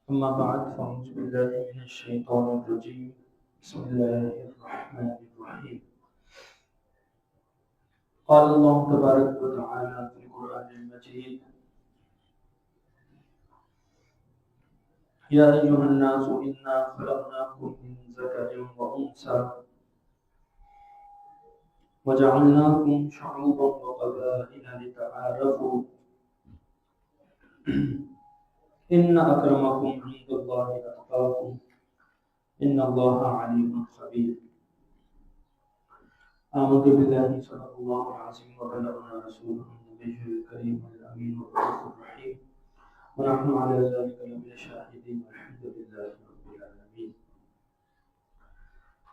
أما بعد فأعوذ بالله من الشيطان الرجيم بسم الله الرحمن الرحيم قال الله تبارك وتعالى في القرآن المجيد يا أيها الناس إنا خلقناكم من ذكر وأنثى وجعلناكم شعوبا وقبائل لتعارفوا إن أكرمكم عند الله أتقاكم إن الله عليم خبير آمنت بالله صدق الله العظيم وبلغنا رسوله النبي الكريم الأمين الرؤوف الرحيم ونحن على ذلك لمن الشاهدين والحمد لله رب العالمين.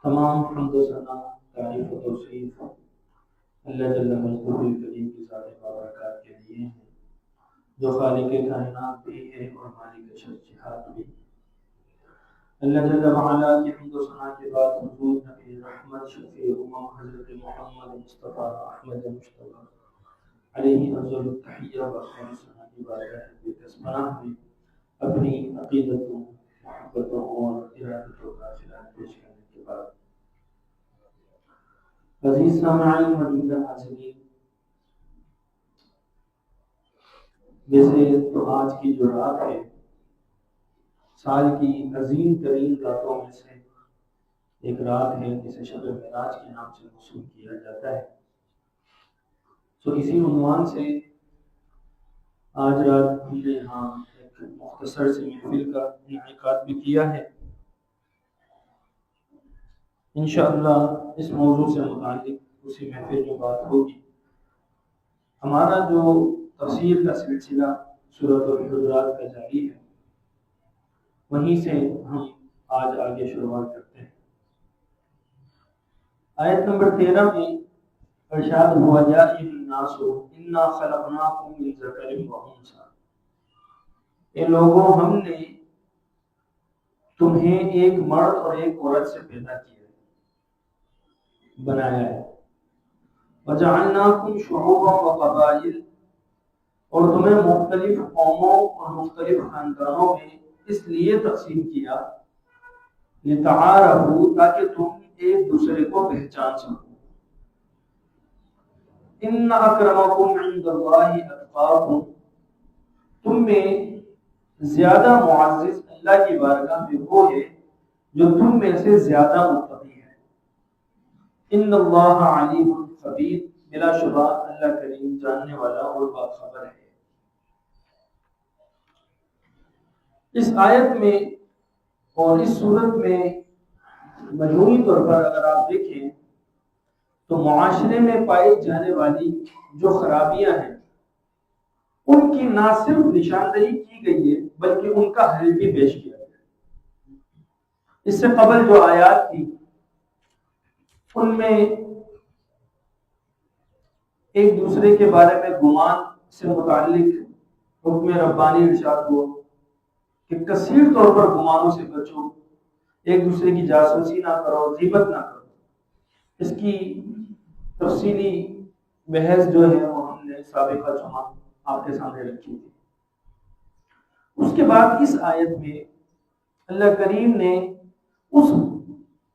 تمام حمد و ثنا تعریف و توصیف اللہ جل مجدہ الکریم کی ذات بابرکات کے لیے ہیں جو خالق کائنات بھی ہے اور مالک شجاعت بھی. اللہ جل وعلا کی حمد و ثنا کے بعد حضور نبی رحمت شفیع امم حضرت محمد مصطفیٰ احمد مصطفیٰ علیہ افضل التحیہ و خیر ثنا کی بارگاہ بسمنہ میں اپنی عقیدتوں محبتوں اور ارادتوں کا خلاف پیش کرنے کے بعد عزیز سامعین موجودہ حاضرین، ویسے تو آج کی جو رات ہے سال کی عظیم ترین راتوں میں سے ایک رات ہے جسے شب معراج کے نام سے موسوم کیا جاتا ہے. تو اسی عنوان سے آج رات ہم نے یہاں ایک مختصر سی محفل کا انعقاد بھی کیا ہے. انشاءاللہ اس موضوع سے متعلق اسی محفل میں بات ہوگی. ہمارا جو تفسیر کا سلسلہ سورۃ الحجرات کا جاری ہے، وہیں سے ہم آج آگے شروعات کرتے ہیں. آیت نمبر 13 میں ارشاد ہوا یا ایھا الناس انا خلقناکم من ذکر و انثی، اے لوگوں ہم نے تمہیں ایک مرد اور ایک عورت سے پیدا کیا ہے، بنایا ہے. وجعلناکم شعوبا و قبائل، اور تمہیں مختلف قوموں اور مختلف خاندانوں میں اس لیے تقسیم کیا لتعارفوا، تاکہ تم ایک دوسرے کو پہچان سکو. ان اکرمکم عند اللہ اتقاکم، تم میں زیادہ معزز اللہ کی بارگاہ میں وہ ہے جو تم میں سے زیادہ متقی ہے. ان اللہ علیم خبیر، بلا شبہ اللہ کریم جاننے والا اور باخبر ہے. اس آیت میں اور اس صورت میں مجموعی طور پر اگر آپ دیکھیں تو معاشرے میں پائی جانے والی جو خرابیاں ہیں ان کی نہ صرف نشاندہی کی گئی ہے بلکہ ان کا حل بھی پیش کیا گیا. اس سے قبل جو آیات تھی ان میں ایک دوسرے کے بارے میں گمان سے متعلق حکم ربانی ارشاد ہوا کہ کثیر طور پر گمانوں سے بچو، ایک دوسرے کی جاسوسی نہ کرو، غیبت نہ کرو. اس کی تفصیلی بحث جو ہے وہ ہم نے سابقہ جمعہ آپ کے سامنے رکھی تھی. اس کے بعد اس آیت میں اللہ کریم نے اس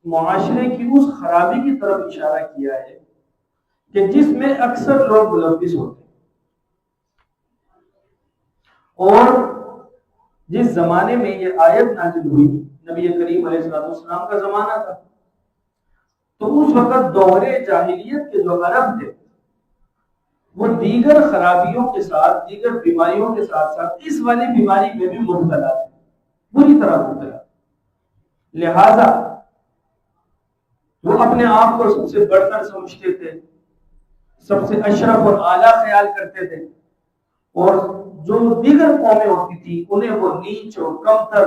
معاشرے کی اس خرابی کی طرف اشارہ کیا ہے کہ جس میں اکثر لوگ ملوث ہوتے ہیں. اور جس زمانے میں یہ آیت نازل ہوئی نبی کریم علیہ السلام کا زمانہ تھا، تو اس وقت دور جاہلیت کے جو عرب تھے وہ دیگر خرابیوں کے ساتھ، دیگر بیماریوں کے ساتھ ساتھ اس والی بیماری میں بھی مبتلا تھے، بری طرح مبتلا. لہذا وہ اپنے آپ کو سب سے بڑھ کر سمجھتے تھے، سب سے اشرف اور اعلیٰ خیال کرتے تھے، اور جو دیگر قومیں ہوتی تھی انہیں وہ نیچ اور کمتر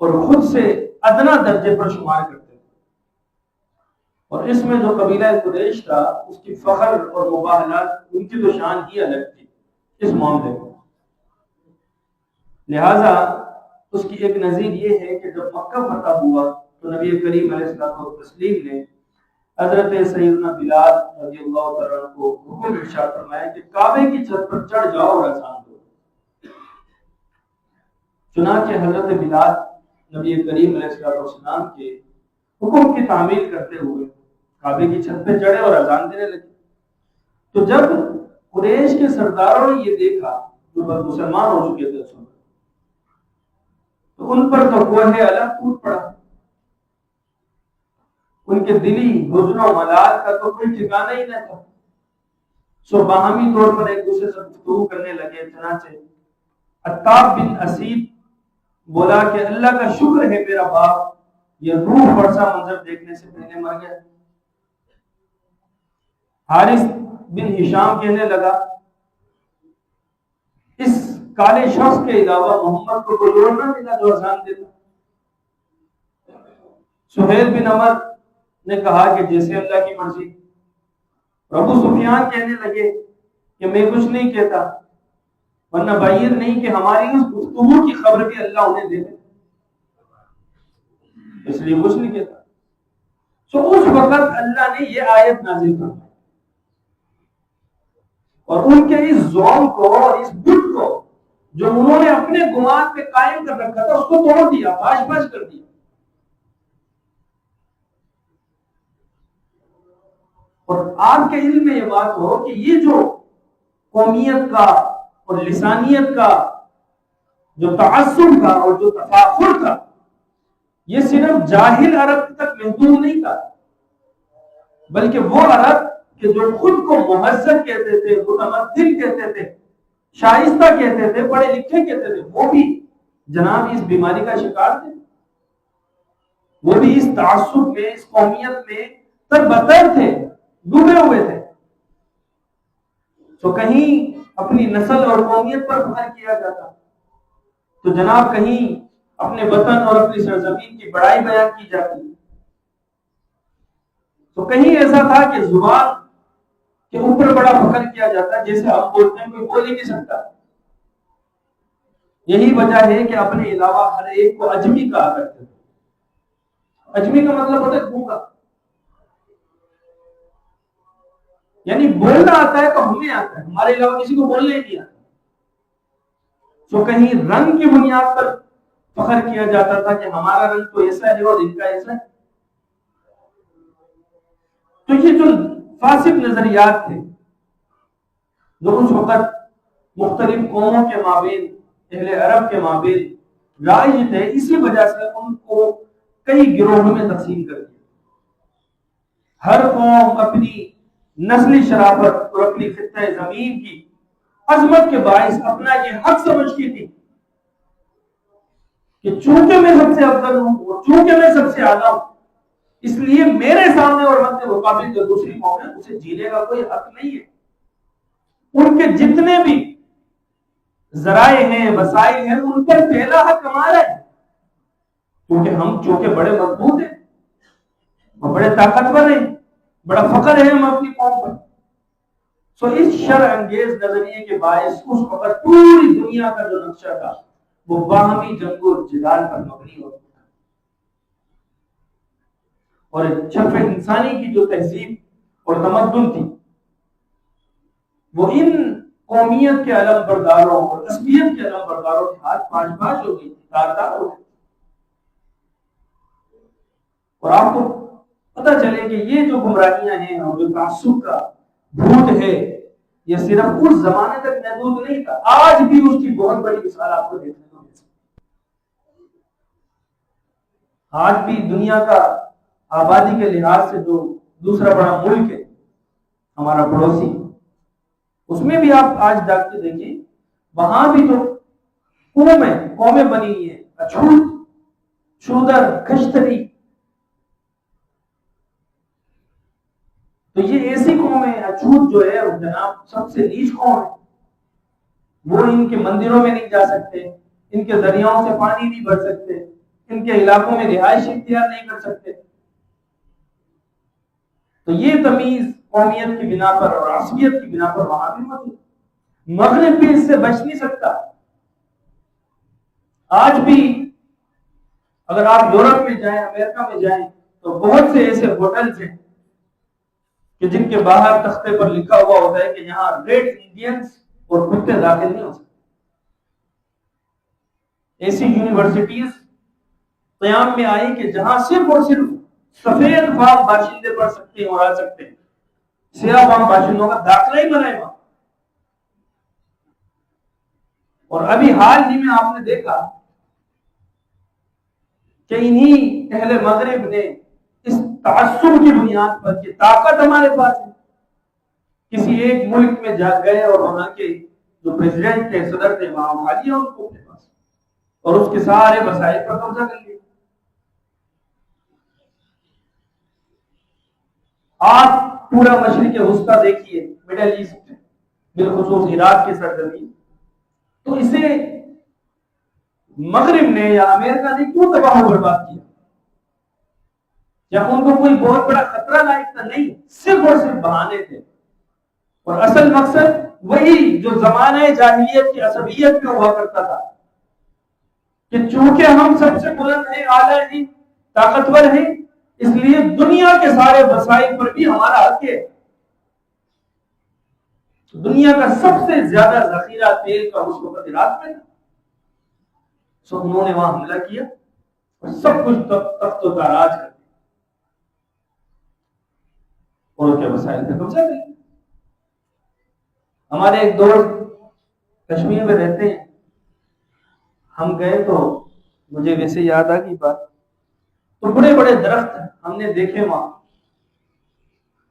اور خود سے ادنا درجے پر شمار کرتے تھے. اور اس میں جو قبیلہ قریش تھا اس کی فخر اور مباہلات، ان کی تو شان ہی الگ تھی اس معاملے میں. لہذا اس کی ایک نظیر یہ ہے کہ جب مکہ فتح ہوا تو نبی کریم علیہ السلام تسلیم نے حضرت سیدنا بلال رضی اللہ تعالیٰ عنہ کو حکم ارشاد فرمایا کہ کعبے کی چھت پر چڑھ جاؤ اور اذان دو. چنانچہ حضرت بلال نبی کریم علیہ السلام کے حکم کی تعمیل کرتے ہوئے کعبے کی چھت پہ چڑھے اور اذان دینے لگے۔ تو جب قریش کے سرداروں نے یہ دیکھا، جو مسلمان ہو چکے تھے اس وقت، تو ان پر تو کوہ الم ٹوٹ پڑا، ان کے دلی حزن و ملال کا تو کوئی ٹھکانہ ہی نہ تھا۔ سو باہمی طور پر ایک دوسرے سے گفتگو کرنے لگے۔ چنانچہ عتاب بن اسید بولا کہ اللہ کا شکر ہے میرا باپ یہ روح فرسا منظر دیکھنے سے پہلے مر گیا۔ حارث بن ہشام کہنے لگا اس کالے شخص کے علاوہ محمد کو کوئی اور نہ ملا جو اذان دیتا۔ سہیل بن عمر نے کہا کہ جیسے اللہ کی مرضی۔ ابو سفیان کہنے لگے کہ میں کچھ نہیں کہتا، ورنہ بعید نہیں کہ ہماری اس گفتگو کی خبر بھی اللہ انہیں دے دے، اس لیے کچھ نہیں کہتا۔ سو اس وقت اللہ نے یہ آیت نازل کر اور ان کے اس زوم کو اور اس بت کو جو انہوں نے اپنے گمان پہ قائم کر رکھا تھا اس کو توڑ دیا، پاش پاش کر دیا۔ اور آپ کے علم میں یہ بات ہو کہ یہ جو قومیت کا اور لسانیت کا جو تعصب تھا اور جو تفاخر تھا، یہ صرف جاہل عرب تک محدود نہیں تھا، بلکہ وہ عرب کہ جو خود کو مہذب کہتے تھے، متمدن کہتے تھے، شائستہ کہتے تھے، پڑھے لکھے کہتے تھے، وہ بھی جناب اس بیماری کا شکار تھے، وہ بھی اس تعصب میں، اس قومیت میں تربتر تھے، ڈوبے ہوئے تھے۔ تو کہیں اپنی نسل اور قومیت پر فخر کیا جاتا، تو جناب کہیں اپنے وطن اور اپنی سرزمین کی بڑائی بیان کی جاتی، تو کہیں ایسا تھا کہ زبان کے اوپر بڑا فخر کیا جاتا، جیسے ہم بولتے ہیں کوئی بول ہی نہیں سکتا۔ یہی وجہ ہے کہ اپنے علاوہ ہر ایک کو اجمی کہا کرتے تھے۔ اجمی کا مطلب ہوتا ہے گونگا، یعنی بولنا آتا ہے تو ہمیں آتا ہے، ہمارے علاوہ کسی کو بولنا ہی نہیں آتا۔ تو کہیں رنگ کی بنیاد پر فخر کیا جاتا تھا کہ ہمارا رنگ تو ایسا ہے اور ان کا ایسا ہے۔ تو یہ جو فاسد نظریات تھے جو اس وقت مختلف قوموں کے مابین، اہل عرب کے مابین رائج تھے، اسی وجہ سے ان کو کئی گروہوں میں تقسیم کر دیا۔ ہر قوم اپنی نسلی شرافت اور اپنی خطہ زمین کی عظمت کے باعث اپنا یہ حق سمجھتی تھی کہ چونکہ میں سب سے افضل ہوں اور چونکہ میں سب سے اعلیٰ ہوں، اس لیے میرے سامنے اور مد مقابل جو دوسری قوم ہے اسے جینے کا کوئی حق نہیں ہے۔ ان کے جتنے بھی ذرائع ہیں، وسائل ہیں، ان پر پہلا حق ہمارا ہے، کیونکہ ہم چونکہ بڑے مضبوط ہیں اور بڑے طاقتور ہیں، بڑا فخر ہے ہم اپنی قوم پر۔ سو اس شر انگیز نظریے کے باعث اس وقت پوری دنیا کا جو نقشہ تھا وہ باہمی جنگ و جدال پر مبنی ہوتا تھا، اور شرف انسانی کی جو تہذیب اور تمدن تھی وہ ان قومیت کے علم برداروں اور عصبیت کے علم برداروں کے ہاتھ پاش پاش ہو گئی تھی، تار ہو گئی۔ اور آپ کو پتہ چلے کہ یہ جو گمراہیاں ہیں اور جو تعصب کا بھوت ہے یہ صرف اس زمانے تک محدود نہیں تھا، آج بھی اس کی بہت بڑی مثال آپ کو دیکھنے کو مل سکتی۔ آج بھی دنیا کا آبادی کے لحاظ سے جو دوسرا بڑا ملک ہے ہمارا پڑوسی، اس میں بھی آپ آج جا کے دیکھیں، وہاں بھی جو قومیں بنی ہوئی ہیں، اچھوت، شودر، کشتری، تو یہ ایسی قوم ہے، اچھوت جو ہے جناب سب سے نیچ قوم ہے، وہ ان کے مندروں میں نہیں جا سکتے، ان کے دریاؤں سے پانی نہیں بھر سکتے، ان کے علاقوں میں رہائش اختیار نہیں کر سکتے۔ تو یہ تمیز قومیت کی بنا پر اور عصبیت کی بنا پر وہاں بھی موجود، مغرب بھی اس سے بچ نہیں سکتا۔ آج بھی اگر آپ یورپ میں جائیں، امریکہ میں جائیں، تو بہت سے ایسے ہوٹلز ہیں کہ جن کے باہر تختے پر لکھا ہوا ہوتا ہے کہ یہاں ریڈ انڈینز اور کتے داخل نہیں ہو سکتے۔ ایسی یونیورسٹیز قیام میں آئی کہ جہاں صرف اور صرف سفید فام باشندے پڑھ سکتے ہیں اور آ سکتے ہیں، سیاہ فام باشندوں کا داخلہ ہی بنائے وہاں۔ اور ابھی حال ہی میں آپ نے دیکھا کہ انہی اہل مغرب نے اس تعصب کی بنیاد پر کہ طاقت ہمارے پاس ہے، کسی ایک ملک میں جا گئے اور وہاں کے جو پریزیڈنٹ تھے، صدر تھے، وہاں اٹھا لیا ان کو اپنے پاس اور اس کے سارے وسائل پر قبضہ کر لیا۔ آپ پورا مشرق وسطی دیکھیے، مڈل ایسٹ، بالخصوص عراق کی سرزمین، تو اسے مغرب نے یا امریکہ نے کیوں تباہ و برباد کیا؟ یا ان کو کوئی بہت بڑا خطرہ لاحق تھا؟ نہیں، صرف اور صرف بہانے تھے، اور اصل مقصد وہی جو زمانہ جاہلیت کی عصبیت میں ہوا کرتا تھا کہ چونکہ ہم سب سے بلند ہیں، اعلیٰ ہیں، طاقتور ہیں، اس لیے دنیا کے سارے وسائل پر بھی ہمارا حق ہے۔ دنیا کا سب سے زیادہ ذخیرہ تیل کا اس وقت عراق میں تھا، سو انہوں نے وہاں حملہ کیا اور سب کچھ تخت و تاراج کر دیا اور ان کے وسائل پہ قبضہ کر لیا۔ ہمارے ایک دوست کشمیر میں رہتے ہیں، ہم گئے تو مجھے ویسے یاد آ گئی بات، تو بڑے بڑے درخت ہم نے دیکھے وہاں،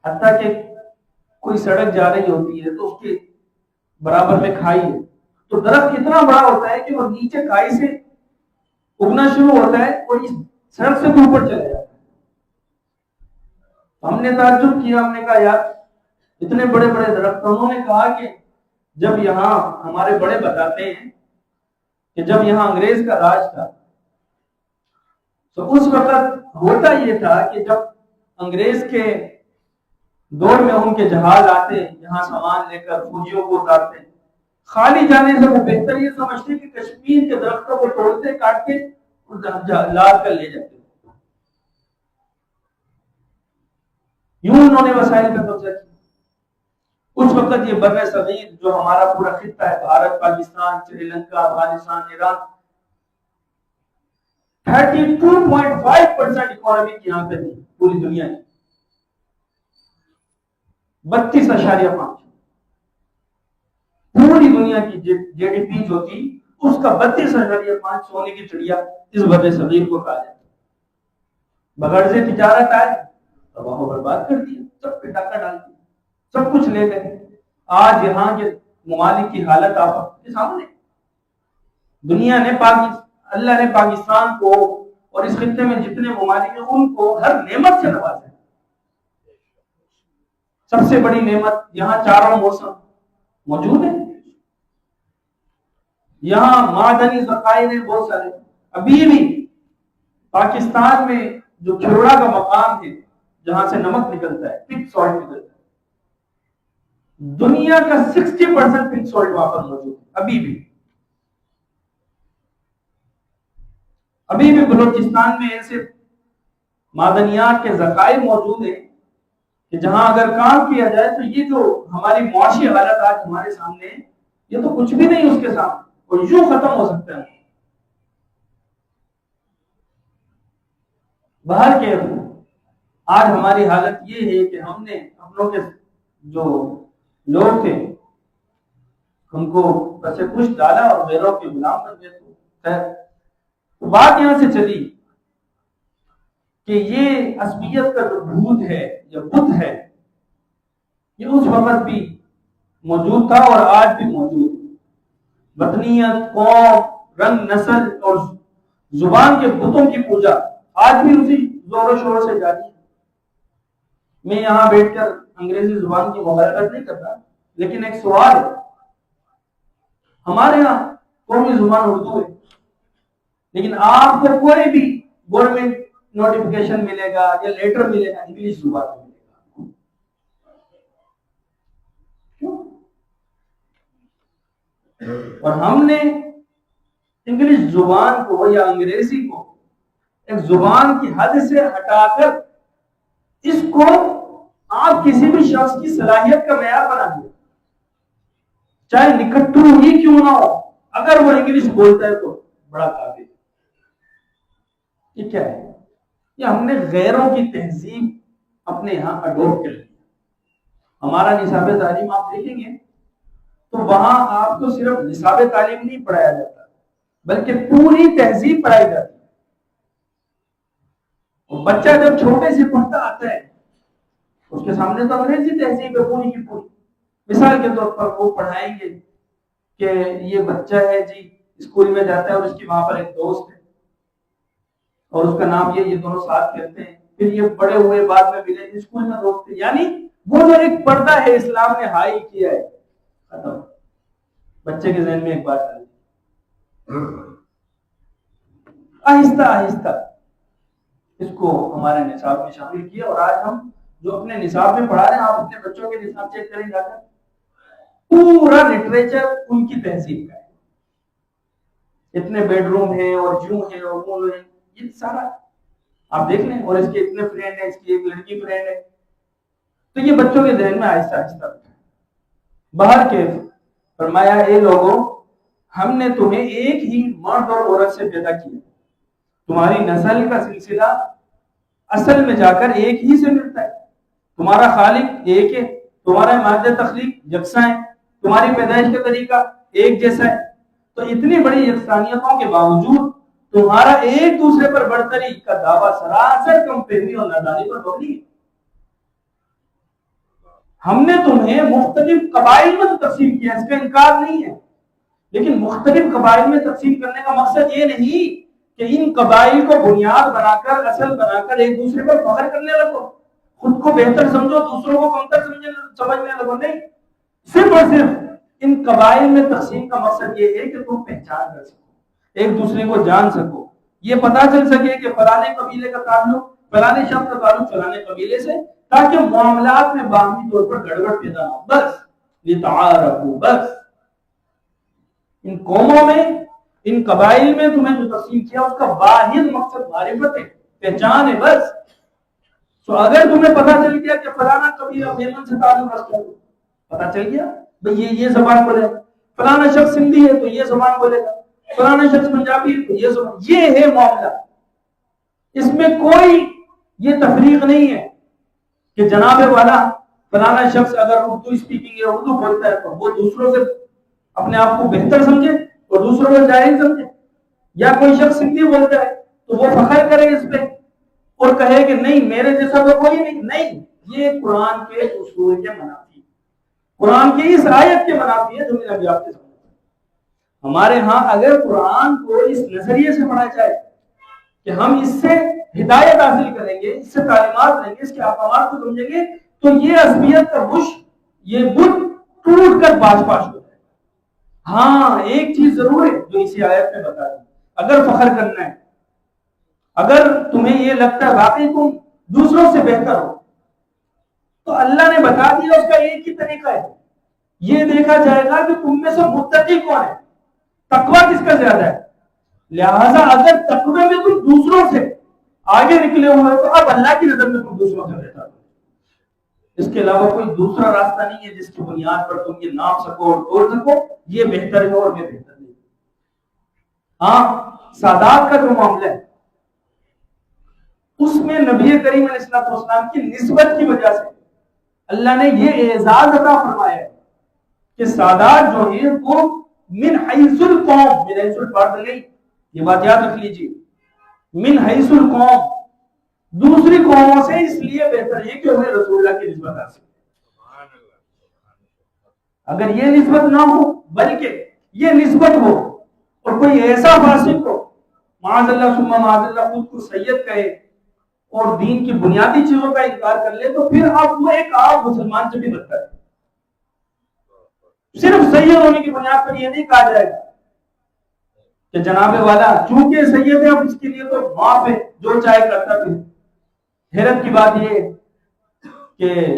حتیٰ کہ کوئی سڑک جا رہی ہوتی ہے تو اس کے برابر میں کھائی ہے، تو درخت اتنا بڑا ہوتا ہے کہ وہ نیچے کھائی سے اگنا شروع ہوتا ہے اور اس سڑک سے بھی اوپر چلا جاتا ہے۔ ہم نے تعجب کیا، ہم نے کہا یار اتنے بڑے بڑے درخت۔ انہوں نے کہا کہ جب یہاں ہمارے بڑے بتاتے ہیں کہ جب یہاں انگریز کا راج تھا تو اس وقت ہوتا یہ تھا کہ جب انگریز کے دور میں ان کے جہاز آتے یہاں سامان لے کر فوجیوں کو اتارتے، خالی جانے سے وہ بہتر یہ سمجھتے کہ کشمیر کے درختوں کو توڑتے، کاٹتے اور لاد کر لے جاتے۔ یوں انہوں نے وسائل کا قبضہ کیا۔ اس وقت یہ بر صغیر جو ہمارا پورا خطہ ہے، بھارت، پاکستان، سری لنکا، افغانستان، ایران، 32.5% اکانومی یہاں پہ تھی پوری دنیا کی، 32.5 پوری دنیا کی جے ڈی پی جو تھی اس کا 32.5 سونے کی چڑیا اس بر صغیر کو کہا جاتا۔ بغرض تجارت آئے، تباہ و برباد کر دیا، سب پہ ڈاکہ ڈال دیا، سب کچھ لے گئے۔ آج یہاں کے ممالک کی حالت آپ کے سامنے، دنیا نے اللہ نے پاکستان کو اور اس خطے میں جتنے ممالک ہیں ان کو ہر نعمت سے نوازا ہے۔ سب سے بڑی نعمت یہاں چاروں موسم موجود ہیں، یہاں معدنی ذخائر ہیں بہت سارے۔ ابھی بھی پاکستان میں جو کھروڑا کا مقام ہے جہاں سے نمک نکلتا ہے، پک سالٹ نکلتا ہے، دنیا کا 60% پک سالٹ وہاں پر موجود ہے۔ ابھی بھی بلوچستان میں ایسے معدنیات کے ذخائر موجود ہیں کہ جہاں اگر کام کیا جائے تو یہ جو ہماری معاشی حالت آج ہمارے سامنے ہے یہ تو کچھ بھی نہیں اس کے سامنے، اور یوں ختم ہو سکتا ہے۔ باہر کے آج ہماری حالت یہ ہے کہ ہم نے اپنوں کے جو لوگ تھے ان کو بس کچھ ڈالا اور غیروں کے غلام بن گئے۔ تو بات یہاں سے چلی کہ یہ عصبیت کا جو بھوت ہے یا بت ہے یہ اس وقت بھی موجود تھا اور آج بھی موجود ہے۔ وطنیت، قوم، رنگ، نسل اور زبان کے بتوں کی پوجا آج بھی اسی زور و شور سے جاری ہے۔ میں یہاں بیٹھ کر انگریزی زبان کی مبالغت نہیں کرتا، لیکن ایک سوال ہے، ہمارے یہاں قومی زبان اردو ہے، لیکن آپ کو کوئی بھی گورنمنٹ نوٹیفکیشن ملے گا یا لیٹر ملے گا انگلش زبان میں ملے گا۔ کیوں؟ اور ہم نے انگلش زبان کو یا انگریزی کو ایک زبان کی حد سے ہٹا کر اس کو آپ کسی بھی شخص کی صلاحیت کا معیار بنا دیا، چاہے نکٹو ہی کیوں نہ ہو، اگر وہ انگلش بولتا ہے تو بڑا قابل. یہ کیا ہے؟ یہ ہم نے غیروں کی تہذیب اپنے یہاں اڈوپٹ کر لی. ہمارا نصاب تعلیم آپ دیکھیں گے تو وہاں آپ کو صرف نصاب تعلیم نہیں پڑھایا جاتا بلکہ پوری تہذیب پڑھائی جاتی ہے. اور بچہ جب چھوٹے سے پڑھتا آتا ہے اس کے سامنے تو انگریزی تہذیب ہے پوری کی پوری. مثال کے طور پر وہ پڑھائیں گے کہ یہ بچہ ہے جی اسکول میں جاتا ہے اور اس کی وہاں پر ایک دوست ہے اور اس کا نام یہ دونوں ساتھ کہتے ہیں. پھر یہ بڑے ہوئے بعد میں ملے اسکول میں دوست تھے. یعنی وہ جو ایک پردہ ہے اسلام نے ہائی کیا ہے ختم. بچے کے ذہن میں ایک بات آئی آہستہ آہستہ اس کو ہمارے نصاب میں شامل کیا. اور آج ہم جو اپنے نصاب میں پڑھا رہے ہیں آپ اپنے بچوں کے نصاب چیک کریں جا کر پورا لٹریچر ان کی تہذیب کا ہے. اتنے بیڈ روم ہیں اور یوں ہیں اور وہ ہیں یہ سارا آپ دیکھ لیں. اور اس کے اتنے فرینڈ ہیں اس کی ایک لڑکی فرینڈ ہے. تو یہ بچوں کے ذہن میں آہستہ آہستہ باہر کے فرمایا اے لوگوں ہم نے تمہیں ایک ہی مرد اور عورت سے پیدا کیا. تمہاری نسل کا سلسلہ اصل میں جا کر ایک ہی سے ملتا ہے. تمہارا خالق ایک ہے. تمہارا مادہ تخلیق یکساں ہے. تمہاری پیدائش کا طریقہ ایک جیسا ہے. تو اتنی بڑی یکسانیتوں کے باوجود تمہارا ایک دوسرے پر برتری کا دعویٰ سراسر کم فہمی اور نادانی پر مبنی ہے. ہم نے تمہیں مختلف قبائل میں تقسیم کیا اس کا انکار نہیں ہے لیکن مختلف قبائل میں تقسیم کرنے کا مقصد یہ نہیں کہ ان قبائل کو بنیاد بنا کر اصل بنا کر ایک دوسرے پر فخر کرنے لگو خود کو بہتر سمجھو دوسروں کو کمتر سمجھنے لگو. نہیں صرف اور صرف ان قبائل میں تقسیم کا مقصد یہ ہے کہ تم پہچان کر سکو ایک دوسرے کو جان سکو. یہ پتا چل سکے کہ فلانے قبیلے کا تعلق فلانے شخص کا تعلق فلانے قبیلے سے تاکہ معاملات میں باہمی طور پر گڑبڑ پیدا ہو. بس لتعارفوا بس. ان قوموں میں ان قبائل میں تمہیں جو تقسیم کیا اس کا واحد مقصد معرفت ہے پہچان ہے بس. تو اگر تمہیں پتا چل گیا کہ فلانا قبیلہ یمن سے تعلق رکھتا ہے پتا چل گیا بھئی یہ زبان بولے گا. فلانا شخص سندھی ہے تو یہ زبان بولے گا. فلانا شخص پنجابی ہے تو یہ زبان. یہ ہے معاملہ. اس میں کوئی یہ تفریق نہیں ہے کہ جناب والا فلانا شخص اگر اردو اسپیکنگ یا اردو بولتا ہے تو وہ دوسروں سے اپنے آپ کو بہتر سمجھے اور دوسروں کو جاہل سمجھے. یا کوئی شخص سندھی بولتا ہے تو وہ فخر کرے اس پہ اور کہے کہ نہیں میرے جیسا تو کوئی نہیں. نہیں یہ قرآن کے اصول کے منافی قرآن کی اس آیت کے منافی ہے جو میں نے ابھی آپ کے سامنے. ہمارے ہاں اگر قرآن کو اس نظریے سے پڑھا جائے کہ ہم اس سے ہدایت حاصل کریں گے اس سے تعلیمات لیں گے اس کے احکامات کو سمجھیں گے تو یہ عصبیت کا بش یہ بت ٹوٹ کر باش باش ہو جائے. ہاں ایک چیز ضرور ہے جو اسی آیت میں بتا دی. اگر فخر کرنا ہے اگر تمہیں یہ لگتا ہے واقعی تم دوسروں سے بہتر ہو تو اللہ نے بتا دیا اس کا ایک ہی طریقہ ہے. یہ دیکھا جائے گا کہ تم میں سے متقی کون ہے تقویٰ کس کا زیادہ ہے. لہذا اگر تقوی میں تم دوسروں سے آگے نکلے ہوئے تو اب اللہ کی نظر میں تم دوسروں سے بہتر ہو. اس کے علاوہ کوئی دوسرا راستہ نہیں ہے جس کی بنیاد پر تم یہ ناپ سکو اور توڑ سکو یہ بہتر ہے اور یہ بہتر نہیں. ہاں سادات کا جو معاملہ ہے اس میں نبی کریم علیہ السلام کی نسبت کی وجہ سے اللہ نے یہ اعزاز عطا فرمایا ہے کہ سادات جو ہیں وہ من حیث القوم من حیث الفرد نہیں. یہ بات یاد رکھ لیجیے من حیث القوم دوسری قوموں سے اس لیے بہتر ہے کہ انہیں رسول اللہ کی نسبت حاصل. اگر یہ نسبت نہ ہو بلکہ یہ نسبت ہو اور کوئی ایسا فاسق ہو معاذ اللہ ثم معاذ اللہ خود کو سید کہے اور دین کی بنیادی چیزوں کا انکار کر لے تو پھر اب وہ ایک عام مسلمان سے بھی بدتر ہے. صرف سید ہونے کی بنیاد پر یہ نہیں کہا جائے گا کہ جناب والا چونکہ سید ہے اب اس کے لیے تو معاف ہے جو چاہے کرتا پھر. حیرت کی بات یہ کہ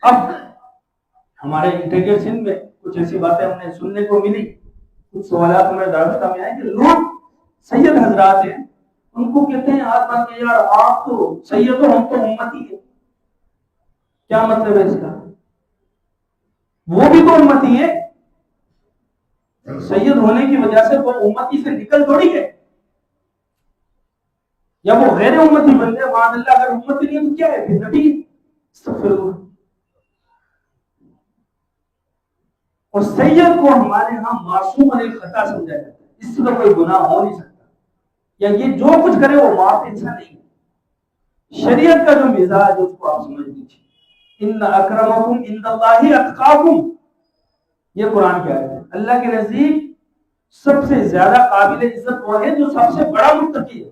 اب ہمارے انٹیریئر سندھ میں کچھ ایسی باتیں ہم نے سننے کو ملی کچھ سوالات ہمارے دارالفتہ میں آئے کہ لوگ سید حضرات ہیں ان کو کہتے ہیں آج بات کہ یار آپ تو سید ہو ہم تو امتی ہیں. کیا مطلب ہے اس کا؟ وہ بھی تو امتی ہے. سید ہونے کی وجہ سے وہ امتی سے نکل تھوڑی ہے. یا وہ غیر امتی بن جائے معاذ اللہ، اگر امتی نہیں ہے تو کیا ہے پھر نبی؟ استغفر اللہ۔ اور سید کو ہمارے ہاں معصوم علیہ خطا سمجھا جاتا ہے، اس سے تو کوئی گناہ ہو نہیں سکتا، یا یہ جو کچھ کرے وہ معاف انسان نہیں ہے۔ شریعت کا جو مزاج ہے اس کو آپ سمجھ لیجیے، ان اکرمکم عند اللہ اتقاکم، یہ قرآن کی آیت ہے۔ اللہ کے نزدیک سب سے زیادہ قابل عزت وہ ہے جو سب سے بڑا متقی ہے۔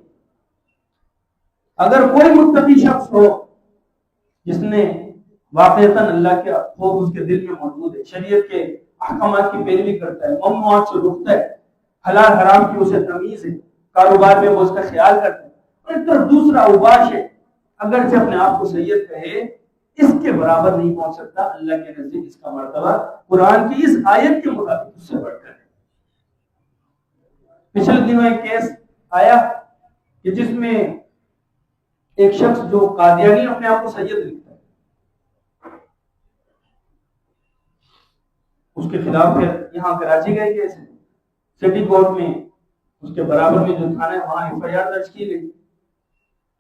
اگر کوئی متقی شخص ہو جس نے واقعتاً اللہ کے خوف اس کے دل میں موجود ہے، شریعت کے احکامات کی پیروی کرتا ہے، ممنوعات سے رکتا ہے، حلال حرام کی اسے تمیز ہے، کاروبار میں وہ اس کا خیال کرتا ہے، اور ایک طرف دوسرا اوباش ہے، اگرچہ اپنے آپ کو سید کہے، اس کے برابر نہیں پہنچ سکتا اللہ کے نزدیک۔ اس کا مرتبہ قرآن کی اس آیت کے مطابق اس سے بڑھ کر ہے۔ پچھلے دنوں ایک کیس آیا کہ جس میں ایک شخص جو قادیانی اپنے آپ کو سید لکھتا ہے، اس کے خلاف پھر یہاں کراچی گئے کیس ہے، سٹی کورٹ میں اس کے برابر میں جو تھانہ ہے وہاں ایف آئی آر درج کی گئی۔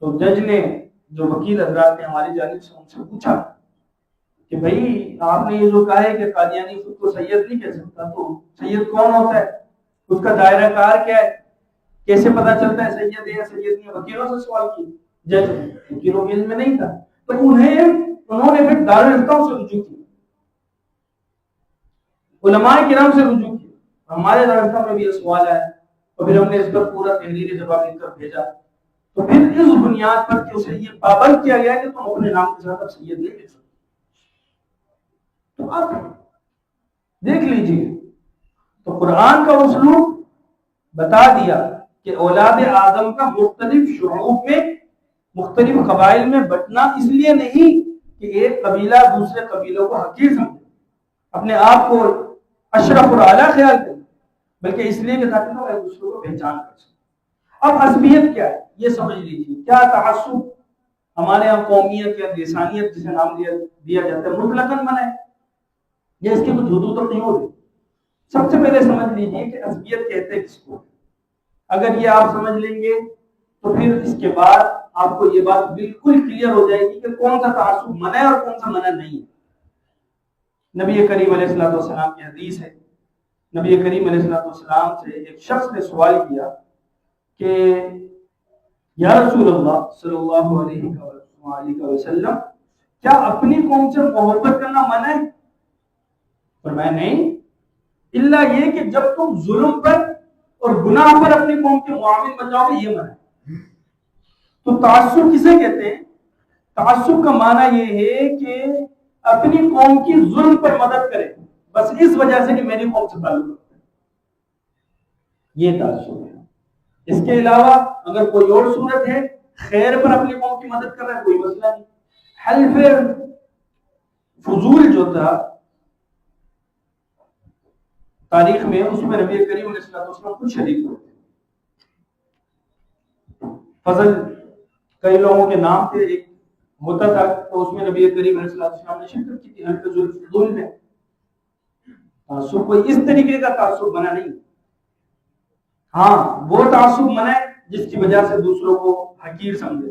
تو جج نے، جو وکیل حضرات نے ہماری جانب سے ان سے پوچھا کہ بھائی آپ نے یہ جو کہا ہے کہ قادیانی خود کو سید نہیں کہہ سکتا، تو سید کون ہوتا ہے، اس کا دائرہ کار کیا ہے، کیسے پتا چلتا ہے سید ہے یا سید نہیں؟ وکیلوں سے سوال کی، جج وکیلوں کے علم میں نہیں تھا، تو انہوں نے پھر دارالفتاؤں سے رجوع کی، علماء کرام سے رجوع کی۔ ہمارے دارالفتاؤں میں بھی یہ سوال آیا، اور پھر ہم نے اس پر پورا تحریری جواب لکھ کر بھیجا۔ تو پھر اس بنیاد پر کہ اسے یہ پابند کیا گیا کہ تم اپنے نام کے ساتھ اب سید نہیں لکھ سکتے۔ تو آپ دیکھ لیجیے، تو قرآن کا اسلوب بتا دیا کہ اولاد آدم کا مختلف شعوب میں، مختلف قبائل میں بٹنا اس لیے نہیں کہ ایک قبیلہ دوسرے قبیلوں کو حقیر سمجھے، اپنے آپ کو اشرف اور اعلیٰ خیال کرے، بلکہ اس لیے کہ تاکہ ایک دوسرے کو پہچان کر سکے۔ اب عصبیت کیا ہے یہ سمجھ لیجیے، کیا تعصب ہمارے یہاں قومیت یا لسانیت جسے نام دیا جاتا ہے مطلقاً منع ہے، یا اس کی کچھ حدود تک نہیں ہوتی؟ سب سے پہلے سمجھ لیجیے کہ عصبیت کہتے ہیں کس کو۔ اگر یہ آپ سمجھ لیں گے تو پھر اس کے بعد آپ کو یہ بات بالکل کلیئر ہو جائے گی کہ کون سا تعصب منع ہے اور کون سا منع نہیں ہے۔ نبی کریم علیہ الصلوۃ والسلام کی حدیث ہے، نبی کریم علیہ الصلوۃ والسلام سے ایک شخص نے سوال کیا کہ یا رسول اللہ صلی اللہ علیہ وسلم، کیا اپنی قوم سے محبت کرنا منع ہے؟ فرمایا نہیں، الا یہ کہ جب تم ظلم پر اور گناہ پر اپنی قوم کے معاون بن جاؤ گے، یہ منع ہے۔ تو تعصب کسے کہتے ہیں؟ تعصب کا معنی یہ ہے کہ اپنی قوم کی ظلم پر مدد کرے، بس اس وجہ سے کہ میری قوم سے تعلق رکھتا ہے، یہ تعصب ہے۔ اس کے علاوہ اگر کوئی اور صورت ہے، خیر پر اپنی قوم کی مدد کر رہا ہے، کوئی مسئلہ نہیں۔ حلف فضول جو تھا تاریخ میں، اس میں نبی کریم علیہ السلام خود شریک ہوتے، فضل کئی لوگوں کے نام تھے، ایک ہوتا تھا تو اس میں نبی کریم علیہ السلام نے شرکت کی تھی، حلف فضول میں۔ تعصب کوئی اس طریقے کا تعصب منع نہیں، ہاں وہ تعصب منع ہے جس کی وجہ سے دوسروں کو حقیر سمجھے۔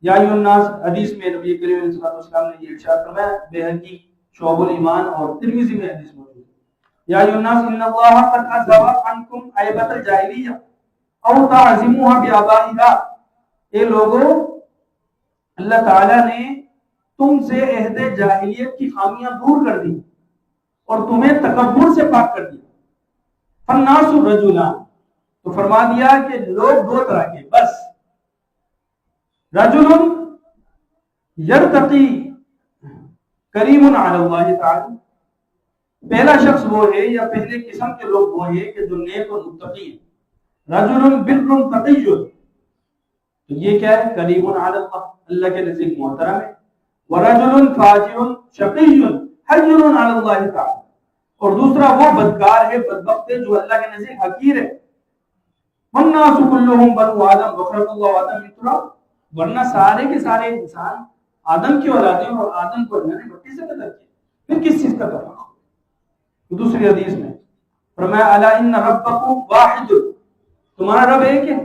یا ایھا الناس حدیث میں نبی کریم علیہ السلام نے یہ ارشاد فرمایا، بہقی شعب الایمان اور ترمذی میں حدیث موجود ہے، یا ایھا الناس ان اللہ قد اذهب عنکم عیبۃ الجاہلیہ او تعظموها بآبائها، اے لوگو اللہ تعالیٰ نے تم سے عہد جاہلیت کی خامیاں دور کر دی اور تمہیں تکبر سے پاک کر دیا۔ فالناس رجلان، تو فرما دیا کہ لوگ دو طرح کے، بس رجل یرتقی کریم علی اللہ تعالی، پہلا شخص وہ ہے یا پہلے قسم کے لوگ وہ ہیں کہ جو نیک اور متقی ہیں۔ رجل بر تقی، تو یہ کیا ہے؟ کریم علی اللہ، اللہ کے نزدیک محترم ہے۔ ورجل فاجر شقی حجر علی اللہ تعالی، اور دوسرا وہ بدکار ہے، بدبخت ہے، جو اللہ کے نزدیک حقیر ہے۔ والناس كلهم بنو آدم وخلق الله آدم من تراب، ورنہ سارے کے سارے انسان آدم کی اولاد ہیں اور آدم کو اللہ نے مٹی سے پیدا کیا، پھر کس چیز کا تفاخر؟ دوسری حدیث میں فرمایا الا ان ربکم واحد، تمہارا رب ایک ہے۔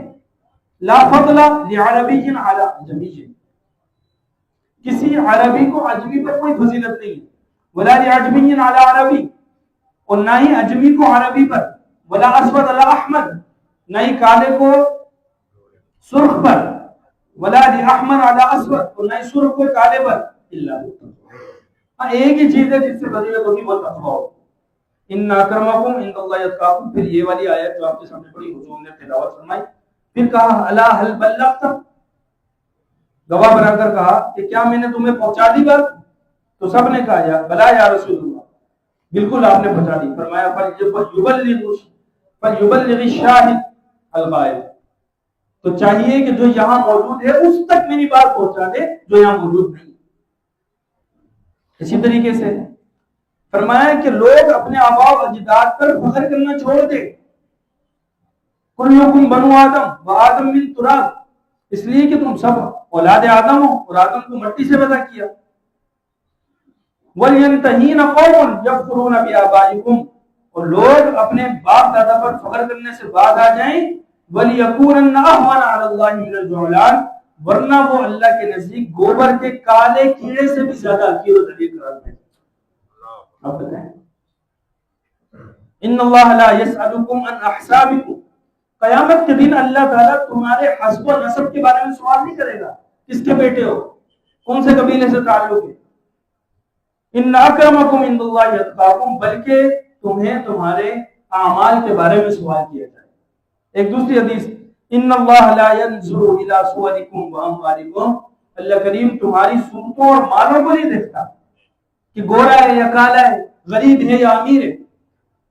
لا فضل لعربی علی عجمی، کسی عربی کو عجمی پر کوئی فضیلت نہیں ہے، ولا لعجمی علی عربی، اور نہ ہی عجمی کو عربی پر، ولا اسود علی احمر، نہ ہی کالے کو سرخ پر، ولا احمر علی اسود، اور نہ ہی سرخ کو کالے پر، الا ہاں ایک ہی چیز ہے جس سے فضیلت ہوگی، وہ تقویٰ ہو۔ ان اکرمکم عند اللہ اتقاکم، پھر یہ والی آیت جو آپ کے سامنے پڑھی حضور نے تلاوت فرمائی، پھر کہا الا هل بلغت، گواہ بنا کر کہا کہ کیا میں نے تمہیں پہنچا دی بات؟ تو سب نے کہا یا بلا یا رسول اللہ، بالکل آپ نے پہنچا دی۔ فرمایا فلیبلغ الشاہد الغائب، تو چاہیے کہ جو یہاں موجود ہے اس تک میری بات پہنچا دے جو یہاں موجود نہیں۔ اسی طریقے سے فرمایا کہ لوگ اپنے آباء و اجداد پر فخر کرنا چھوڑ دے، کلکم بنو آدم و آدم من تراب، اس لیے کہ تم سب اولاد آدم ہو اور آدم کو مٹی سے پیدا کیا۔ وَلْيَنْتَهِينَ قَوْمٌ يَفْخُرُونَ بِآبَائِكُمْ، اور لوگ اپنے باپ دادا پر فخر کرنے سے باز آ جائیں، وَلْيَكُونَنَّ أَهْوَنَ عَلَى اللَّهِ مِنَ الْجُعْلَانِ، ورنہ وہ اللہ کے نزدیک گوبر کے کالے کیڑے سے بھی زیادہ حقیر و ذلیل قرار دیں۔ اب بتائیں، ان اللہ لا یسألکم عن احسابکم، قیامت کے دن اللہ تعالیٰ تمہارے حسب و نسب کے بارے میں سوال نہیں کرے گا، کس کے بیٹے ہو، کون سے قبیلے سے تعلق ہے۔ ان اکرمکم عند اللہ اتقاکم، بلکہ تمہیں تمہارے اعمال کے بارے میں سوال کیا جائے۔ ایک دوسری حدیث، ان اللہ لا ينظر الى صورکم واموالکم، اللہ کریم تمہاری صورتوں اور مالوں کو نہیں دیکھتا کہ گورا ہے یا کالا ہے، غریب ہے یا امیر ہے،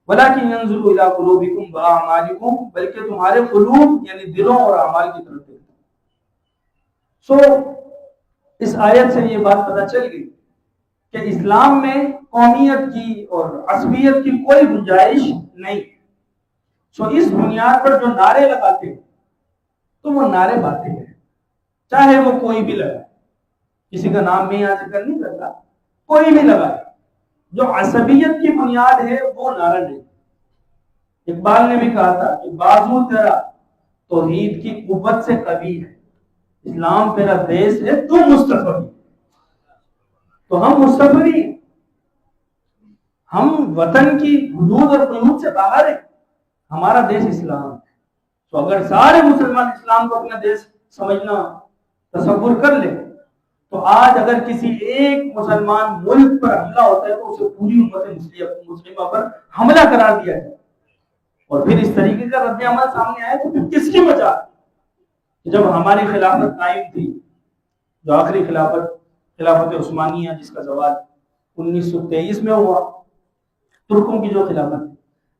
ولیکن ينظر الى قلوبکم واعمالکم، بلکہ تمہارے قلوب یعنی دلوں اور اعمال کی طرف دیکھتا۔ اس آیت سے یہ بات پتہ چل گئی کہ اسلام میں قومیت کی اور عصبیت کی کوئی گنجائش نہیں۔ اس بنیاد پر جو نعرے لگاتے ہیں تو وہ نعرے باطل ہیں، چاہے وہ کوئی بھی لگائے، کسی کا نام میں یہاں ذکر نہیں کرتا، کوئی بھی لگائے، جو عصبیت کی بنیاد ہے وہ نعرہ نہیں۔ اقبال نے بھی کہا تھا کہ بازو تیرا توحید کی قوت سے قوی ہے، اسلام تیرا دیس ہے تو مستقبل، تو ہم مستقبلی ہیں، ہم وطن کی حدود اور قیود سے باہر ہیں، ہمارا دیش اسلام ہے۔ تو اگر سارے مسلمان اسلام کو اپنا دیش سمجھنا تصور کر لیں تو آج اگر کسی ایک مسلمان ملک پر حملہ ہوتا ہے تو اسے پوری امت مسلمہ پر حملہ قرار دیا جائے، اور پھر اس طریقے کا رد عمل سامنے آئے تو پھر کس کی مجال؟ جب ہماری خلافت قائم تھی، جو آخری خلافت عثمانیہ جس کا زوال 1923 میں ہوا، ترکوں کی جو خلافت تھی،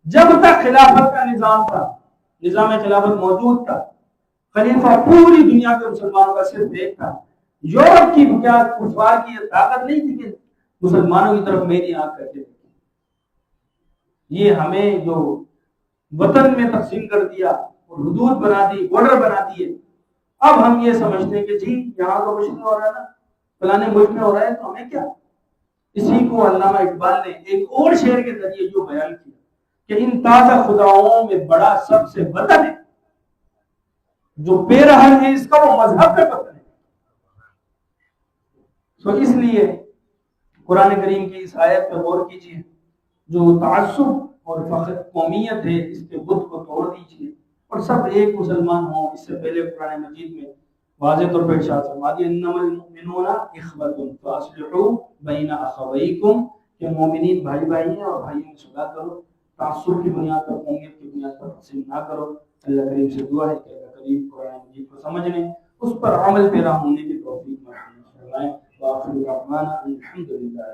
جب تک خلافت کا نظام تھا، نظام خلافت موجود تھا، خلیفہ پوری دنیا کے مسلمانوں کا صرف ایک تھا۔ یورپ کی کیا کفار کی یہ طاقت نہیں تھی کہ مسلمانوں کی طرف میری آنکھ کرتے تھے۔ یہ ہمیں جو وطن میں تقسیم کر دیا اور حدود بنا دی، بارڈر بنا دیے، اب ہم یہ سمجھتے ہیں کہ جی یہاں تو کچھ نہیں ہو رہا نا، فلانے ملک میں ہو رہا ہے تو ہمیں کیا۔ اسی کو علامہ اقبال نے ایک اور شعر کے ذریعے جو بیان کیا کہ ان تازہ خداؤں میں بڑا سب سے وطن ہے، جو بے رحم ہے اس کا وہ مذہب کا وطن ہے۔ تو اس لیے قرآن کریم کی اس آیت پہ غور کیجیے، جو تعصب اور فخر قومیت ہے اس کے بت کو توڑ دیجیے اور سب ایک مسلمان ہوں۔ اس سے پہلے قرآن مجید میں واضح طور پر ارشاد فرما دیا انما المؤمنون اخوۃ فاصلحوا بین اخویکم، کہ مومنین بھائی بھائی ہیں اور بھائیوں میں صلح کرو، تعصب کی بنیاد پر، قومیت کی بنیاد پر تقسیم نہ کرو۔ اللہ کریم سے دعا ہے کہ اللہ کریم قرآن مجید کو سمجھنے، اس پر عمل پیرا ہونے کی توفیق عطا فرمائے۔ وآخر دعوانا الحمدللہ۔